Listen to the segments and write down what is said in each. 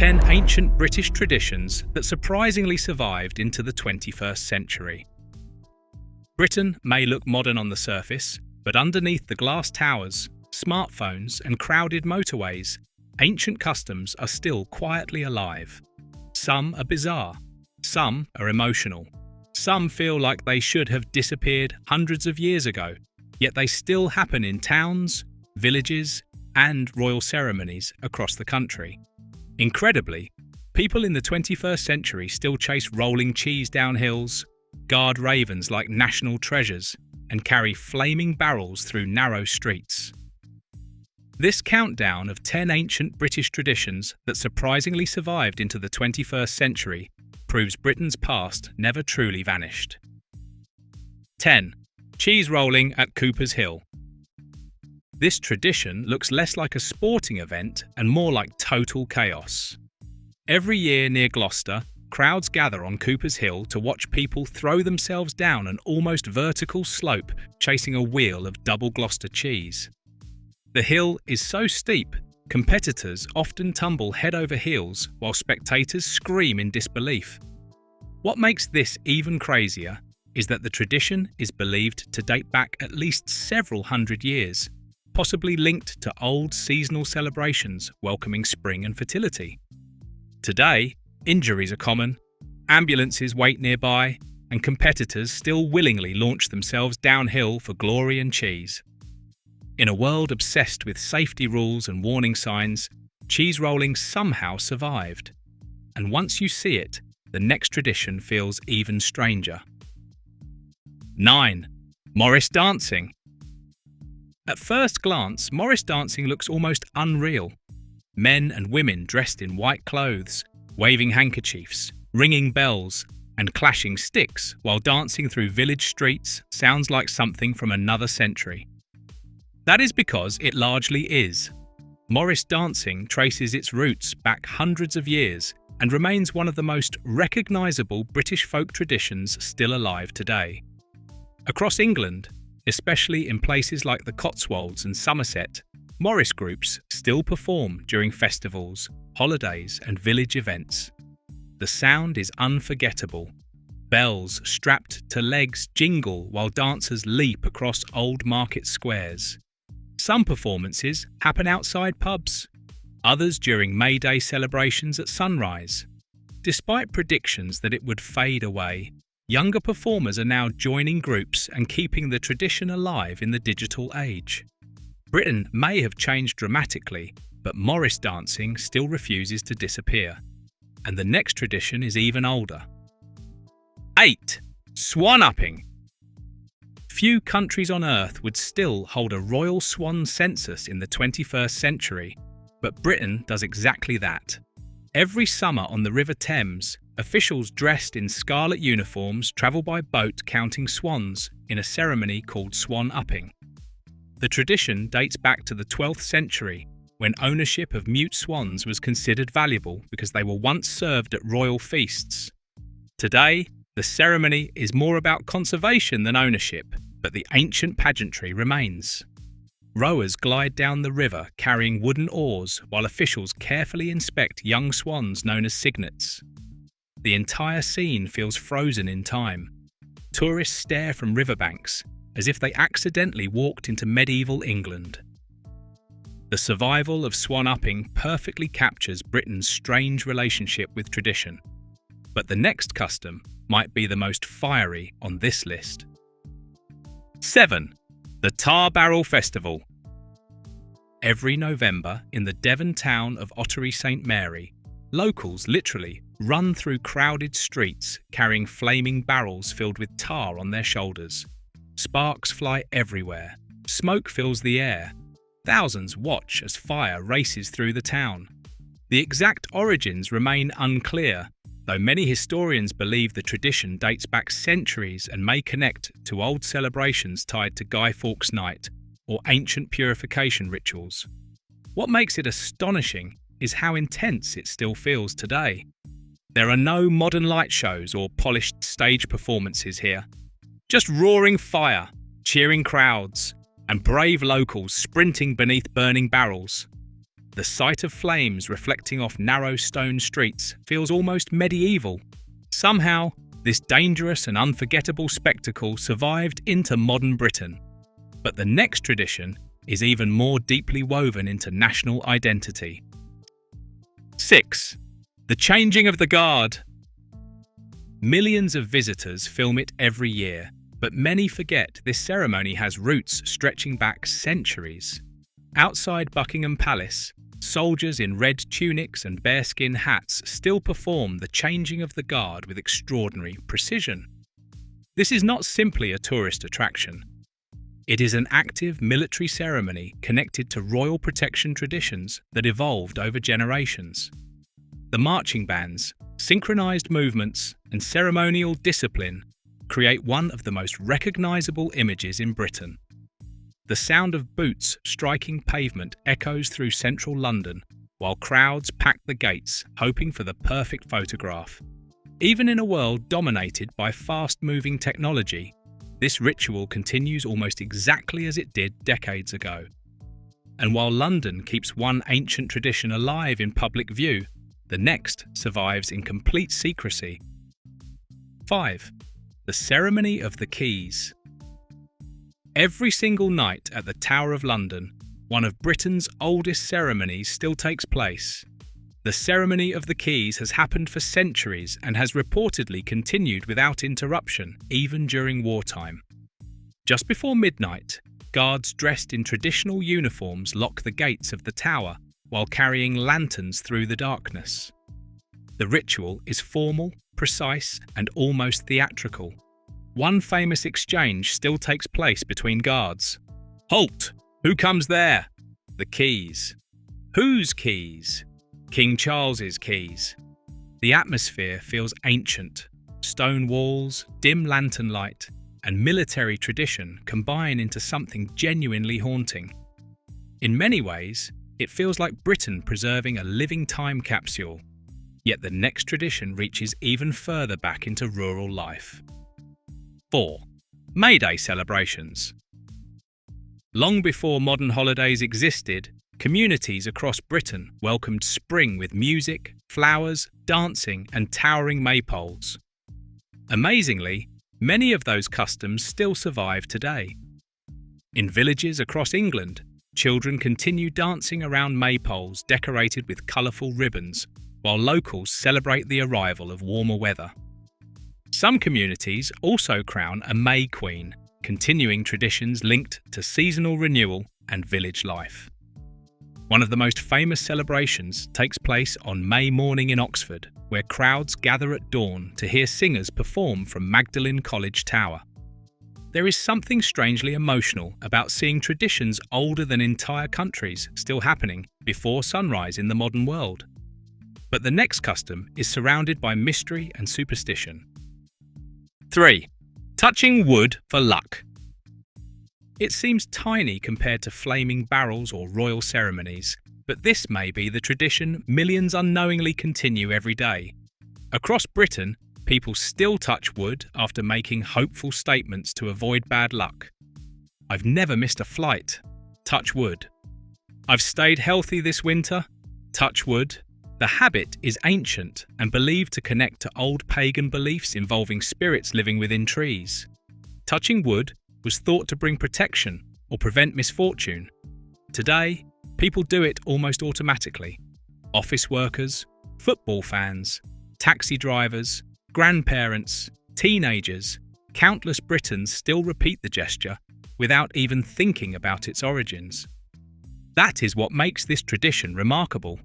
10 ancient British traditions that surprisingly survived into the 21st century. Britain may look modern on the surface, but underneath the glass towers, smartphones, and crowded motorways, ancient customs are still quietly alive. Some are bizarre, some are emotional, some feel like they should have disappeared hundreds of years ago, yet they still happen in towns, villages, and royal ceremonies across the country. Incredibly, people in the 21st century still chase rolling cheese down hills, guard ravens like national treasures, and carry flaming barrels through narrow streets. This countdown of 10 ancient British traditions that surprisingly survived into the 21st century proves Britain's past never truly vanished. 10. Cheese rolling at Cooper's Hill. This tradition looks less like a sporting event and more like total chaos. Every year near Gloucester, crowds gather on Cooper's Hill to watch people throw themselves down an almost vertical slope chasing a wheel of Double Gloucester cheese. The hill is so steep, competitors often tumble head over heels while spectators scream in disbelief. What makes this even crazier is that the tradition is believed to date back at least several hundred years, possibly linked to old seasonal celebrations welcoming spring and fertility. Today, injuries are common, ambulances wait nearby, and competitors still willingly launch themselves downhill for glory and cheese. In a world obsessed with safety rules and warning signs, cheese rolling somehow survived. And once you see it, the next tradition feels even stranger. 9. Morris dancing. At first glance, Morris dancing looks almost unreal. Men and women dressed in white clothes, waving handkerchiefs, ringing bells, and clashing sticks while dancing through village streets sounds like something from another century. That is because it largely is. Morris dancing traces its roots back hundreds of years and remains one of the most recognisable British folk traditions still alive today. Across England, especially in places like the Cotswolds and Somerset, Morris groups still perform during festivals, holidays, and village events. The sound is unforgettable. Bells strapped to legs jingle while dancers leap across old market squares. Some performances happen outside pubs, others during May Day celebrations at sunrise. Despite predictions that it would fade away, younger performers are now joining groups and keeping the tradition alive in the digital age. Britain may have changed dramatically, but Morris dancing still refuses to disappear. And the next tradition is even older. 8. Swan-upping. Few countries on Earth would still hold a royal swan census in the 21st century, but Britain does exactly that. Every summer on the River Thames, officials dressed in scarlet uniforms travel by boat counting swans in a ceremony called swan-upping. The tradition dates back to the 12th century, when ownership of mute swans was considered valuable because they were once served at royal feasts. Today, the ceremony is more about conservation than ownership, but the ancient pageantry remains. Rowers glide down the river carrying wooden oars while officials carefully inspect young swans known as cygnets. The entire scene feels frozen in time. Tourists stare from riverbanks as if they accidentally walked into medieval England. The survival of swan-upping perfectly captures Britain's strange relationship with tradition. But the next custom might be the most fiery on this list. 7. The Tar Barrel Festival. Every November in the Devon town of Ottery St Mary, locals literally run through crowded streets carrying flaming barrels filled with tar on their shoulders. Sparks fly everywhere. Smoke fills the air. Thousands watch as fire races through the town. The exact origins remain unclear, though many historians believe the tradition dates back centuries and may connect to old celebrations tied to Guy Fawkes Night or ancient purification rituals. What makes it astonishing is how intense it still feels today. There are no modern light shows or polished stage performances here. Just roaring fire, cheering crowds, and brave locals sprinting beneath burning barrels. The sight of flames reflecting off narrow stone streets feels almost medieval. Somehow, this dangerous and unforgettable spectacle survived into modern Britain. But the next tradition is even more deeply woven into national identity. 6. The changing of the guard. Millions of visitors film it every year, but many forget this ceremony has roots stretching back centuries. Outside Buckingham Palace, soldiers in red tunics and bearskin hats still perform the changing of the guard with extraordinary precision. This is not simply a tourist attraction. It is an active military ceremony connected to royal protection traditions that evolved over generations. The marching bands, synchronized movements, and ceremonial discipline create one of the most recognizable images in Britain. The sound of boots striking pavement echoes through central London, while crowds pack the gates, hoping for the perfect photograph. Even in a world dominated by fast-moving technology, this ritual continues almost exactly as it did decades ago. And while London keeps one ancient tradition alive in public view, the next survives in complete secrecy. 5. The ceremony of the keys. Every single night at the Tower of London, one of Britain's oldest ceremonies still takes place. The ceremony of the keys has happened for centuries and has reportedly continued without interruption, even during wartime. Just before midnight, guards dressed in traditional uniforms lock the gates of the tower while carrying lanterns through the darkness. The ritual is formal, precise, and almost theatrical. One famous exchange still takes place between guards. "Halt! Who comes there?" "The keys." "Whose keys?" "King Charles's keys." The atmosphere feels ancient. Stone walls, dim lantern light, and military tradition combine into something genuinely haunting. In many ways, it feels like Britain preserving a living time capsule. Yet the next tradition reaches even further back into rural life. 4. May Day celebrations. Long before modern holidays existed, communities across Britain welcomed spring with music, flowers, dancing, and towering maypoles. Amazingly, many of those customs still survive today. In villages across England, children continue dancing around maypoles decorated with colourful ribbons, while locals celebrate the arrival of warmer weather. Some communities also crown a May Queen, continuing traditions linked to seasonal renewal and village life. One of the most famous celebrations takes place on May morning in Oxford, where crowds gather at dawn to hear singers perform from Magdalen College Tower. There is something strangely emotional about seeing traditions older than entire countries still happening before sunrise in the modern world. But the next custom is surrounded by mystery and superstition. 3. Touching wood for luck. It seems tiny compared to flaming barrels or royal ceremonies, but this may be the tradition millions unknowingly continue every day. Across Britain, people still touch wood after making hopeful statements to avoid bad luck. "I've never missed a flight." Touch wood. "I've stayed healthy this winter." Touch wood. The habit is ancient and believed to connect to old pagan beliefs involving spirits living within trees. Touching wood was thought to bring protection or prevent misfortune. Today, people do it almost automatically. Office workers, football fans, taxi drivers, grandparents, teenagers, countless Britons still repeat the gesture without even thinking about its origins. That is what makes this tradition remarkable.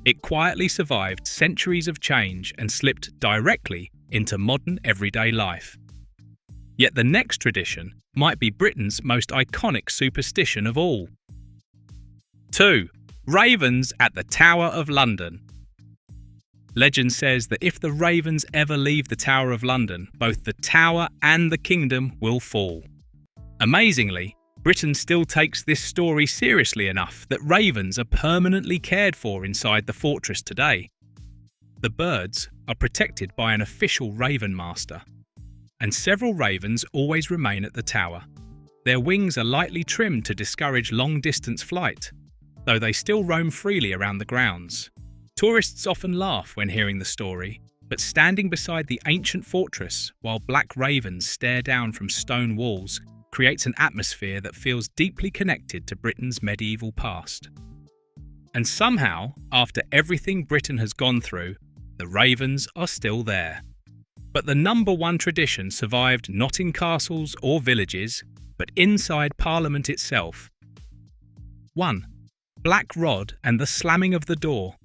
It quietly survived centuries of change and slipped directly into modern everyday life. Yet the next tradition might be Britain's most iconic superstition of all. 2. Ravens at the Tower of London. Legend says that if the ravens ever leave the Tower of London, both the tower and the kingdom will fall. Amazingly, Britain still takes this story seriously enough that ravens are permanently cared for inside the fortress today. The birds are protected by an official raven master, and several ravens always remain at the tower. Their wings are lightly trimmed to discourage long-distance flight. though they still roam freely around the grounds. Tourists often laugh when hearing the story, but standing beside the ancient fortress while black ravens stare down from stone walls creates an atmosphere that feels deeply connected to Britain's medieval past. And somehow, after everything Britain has gone through, the ravens are still there. But the number one tradition survived not in castles or villages, but inside Parliament itself. 1. Black Rod and the slamming of the door.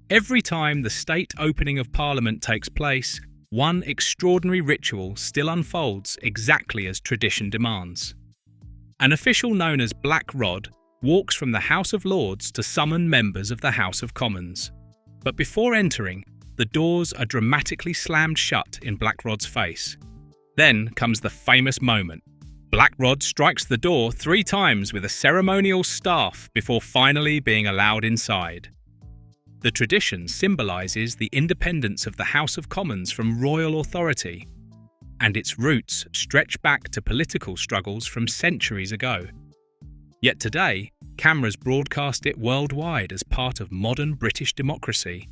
Every time the state opening of Parliament takes place, one extraordinary ritual still unfolds exactly as tradition demands. An official known as Black Rod walks from the House of Lords to summon members of the House of Commons. But before entering, the doors are dramatically slammed shut in Black Rod's face. Then comes the famous moment. Black Rod strikes the door 3 times with a ceremonial staff before finally being allowed inside. The tradition symbolises the independence of the House of Commons from royal authority, and its roots stretch back to political struggles from centuries ago. Yet today, cameras broadcast it worldwide as part of modern British democracy.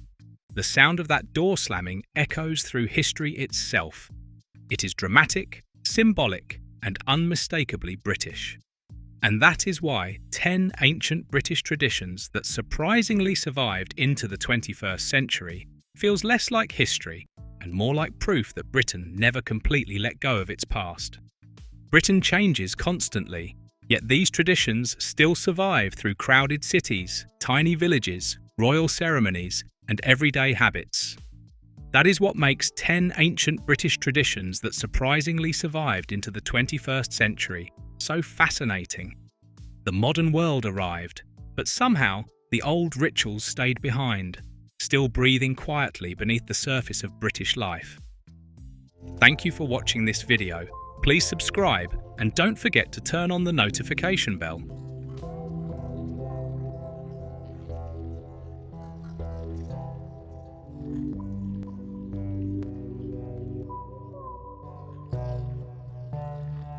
The sound of that door slamming echoes through history itself. It is dramatic, symbolic, and unmistakably British. And that is why 10 ancient British traditions that surprisingly survived into the 21st century feels less like history and more like proof that Britain never completely let go of its past. Britain changes constantly, yet these traditions still survive through crowded cities, tiny villages, royal ceremonies, and everyday habits. That is what makes 10 ancient British traditions that surprisingly survived into the 21st century so fascinating. The modern world arrived, but somehow the old rituals stayed behind, still breathing quietly beneath the surface of British life. Thank you for watching this video. Please subscribe and don't forget to turn on the notification bell.